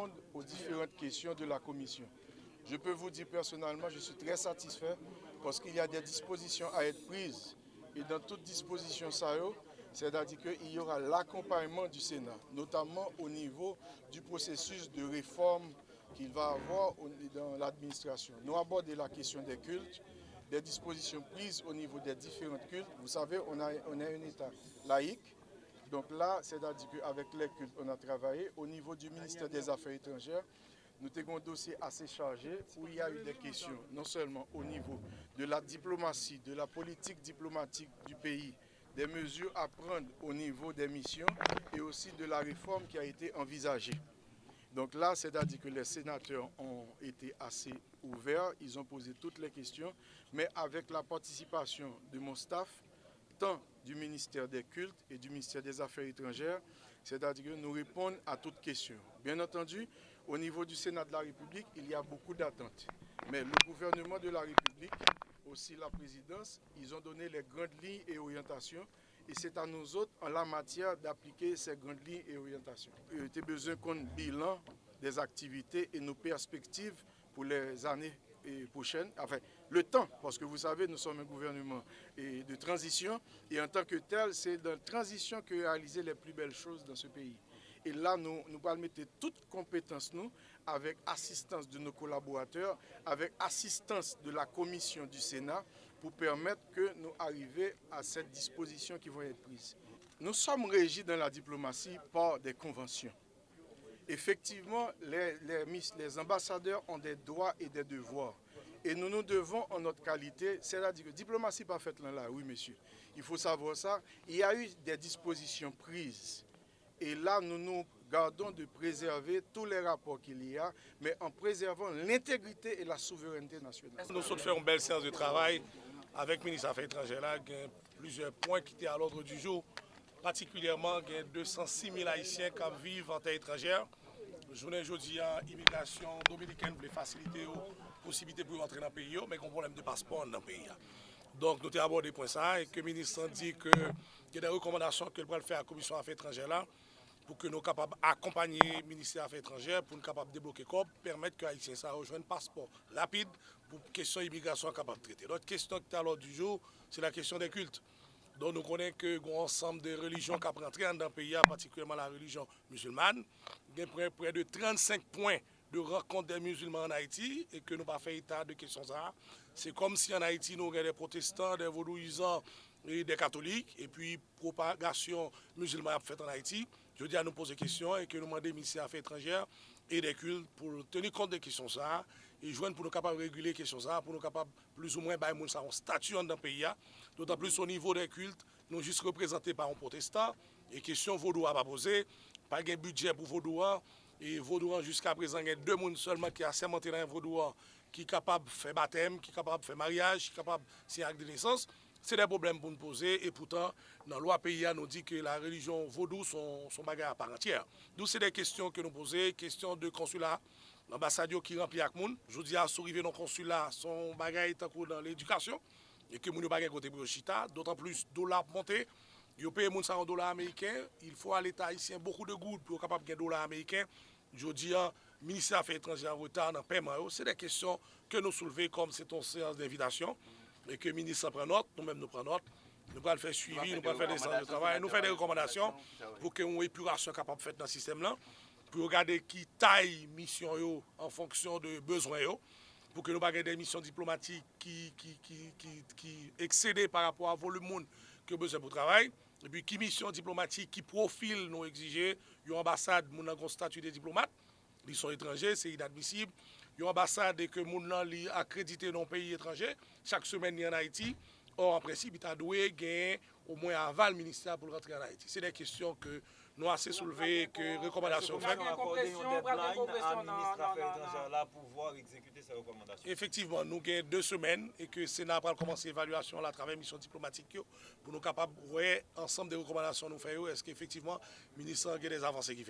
répondre aux différentes questions de la commission. Je peux vous dire personnellement, je suis très satisfait parce qu'il y a des dispositions à être prises. Et dans toutes dispositions, c'est-à-dire qu'il y aura l'accompagnement du Sénat, notamment au niveau du processus de réforme qu'il va avoir dans l'administration. Nous abordons la question des cultes, des dispositions prises au niveau des différents cultes. Vous savez, on a un État laïque. Donc là, c'est-à-dire qu'avec les cultes, on a travaillé. Au niveau du ministère des Affaires étrangères, nous avons un dossier assez chargé où il y a eu des questions, non seulement au niveau de la diplomatie, de la politique diplomatique du pays, des mesures à prendre au niveau des missions et aussi de la réforme qui a été envisagée. Donc là, c'est-à-dire que les sénateurs ont été assez ouverts, ils ont posé toutes les questions, mais avec la participation de mon staff, tant du ministère des Cultes et du ministère des Affaires étrangères, c'est-à-dire que nous répondons à toutes questions. Bien entendu, au niveau du Sénat de la République, il y a beaucoup d'attentes. Mais le gouvernement de la République, aussi la présidence, ils ont donné les grandes lignes et orientations. Et c'est à nous autres, en la matière, d'appliquer ces grandes lignes et orientations. Il y a besoin qu'on bilan des activités et nos perspectives pour les années prochaines. Enfin, le temps, parce que vous savez, nous sommes un gouvernement de transition. Et en tant que tel, c'est dans la transition que réaliser les plus belles choses dans ce pays. Et là, nous allons mettre toutes compétences, nous, avec assistance de nos collaborateurs, avec assistance de la commission du Sénat, pour permettre que nous arrivions à cette disposition qui vont être prises. Nous sommes régis dans la diplomatie par des conventions. Effectivement, les ambassadeurs ont des droits et des devoirs. Et nous nous devons en notre qualité, c'est-à-dire que diplomatie pas faite là, oui monsieur, il faut savoir ça, il y a eu des dispositions prises. Et là, nous nous gardons de préserver tous les rapports qu'il y a, mais en préservant l'intégrité et la souveraineté nationale. Nous sommes fait une belle séance de travail avec le ministre des Affaires étrangères. Il y a plusieurs points qui étaient à l'ordre du jour. Particulièrement, il y a 206 000 Haïtiens qui vivent en terre étrangère. Journée aujourd'hui, l'immigration dominicaine voulait faciliter la possibilité pour rentrer dans le pays, mais il y a un problème de passeport dans le pays. Donc, nous avons abordé point ça et que le ministre dit qu'il y a des recommandations que le faire à la Commission des Affaires étrangères là, pour que nous soyons capables d'accompagner le ministère des Affaires étrangères, pour nous capables de débloquer le corps, permettre que les Haïtiens rejoignent un passeport rapide pour que la question d'immigration soit capable de traiter. L'autre question qui est à l'ordre du jour, c'est la question des cultes. Donc nous connaissons que y a un ensemble de religions qui rentrent dans le pays, particulièrement la religion musulmane. Il y a près de 35 points de rencontre des musulmans en Haïti et que nous pas fait état de questions ça. C'est comme si en Haïti nous avons des protestants, des vaudouisants et des catholiques et puis propagation musulmane faite en Haïti. Je dis à nous poser des questions et que nous demandons au ministère des Affaires étrangères et des cultes pour tenir compte des questions ça et joindre pour nous capables de réguler les questions ça, pour nous capables plus ou moins de un statut dans le pays. D'autant plus au niveau des cultes, nous juste représentés par un protestant et question vaudou à pas poser, pas de budget pour vaudouan et vaudouan jusqu'à présent il y a 2 personnes seulement qui a sermenté dans un vaudouan qui est capable de faire baptême, qui est capable de faire mariage, qui est capable de faire acte de naissance. C'est des problèmes pour nous poser et pourtant, dans la loi pays, nous dit que la religion vaudou sont bagages à part entière. Donc, c'est des questions que nous posons, questions de consulat, l'ambassade qui remplit avec moun. Je dis à arriver dans le consulat, son bagage est dans l'éducation et que moun bagage côté chita, d'autant plus dollar monté. Yo paye moun ça en dollars américains, il faut à l'État haïtien beaucoup de gouttes pour capable de gagner dollars américains. Je dis à ministère des Affaires étrangères en retard dans le paiement, c'est des questions que nous soulevons comme c'est une séance d'invitation. Et que le ministre prend note, nous-mêmes nous prenons note, nous allons faire suivi, nous allons faire des séances de travail, nous faire des recommandations pour qu'il y ait une épuration capable de faire dans ce système-là, pour regarder qui taille mission en fonction de besoins, pour que nous n'ayons pas des missions diplomatiques qui excèdent par rapport à volume monde que nous besoin pour travail. Et puis, qui mission diplomatique, qui profil nous exiger, une ambassade, nous avons un statut de diplomate, ils sont étrangers, c'est inadmissible. Il y a une ambassade que nous avons accrédité dans un pays étranger. Chaque semaine, il y a en Haïti. Or, en principe, il a doué gagner au moins un aval ministère pour rentrer en Haïti. C'est des questions que nous avons assez soulevées, que recommandations faites. Effectivement, nous avons 2 semaines et que le Sénat va commencer l'évaluation à travers la mission diplomatique pour nous capables de voir ensemble des recommandations nous faire. Est-ce qu'effectivement, le ministre a des avancées qui fait.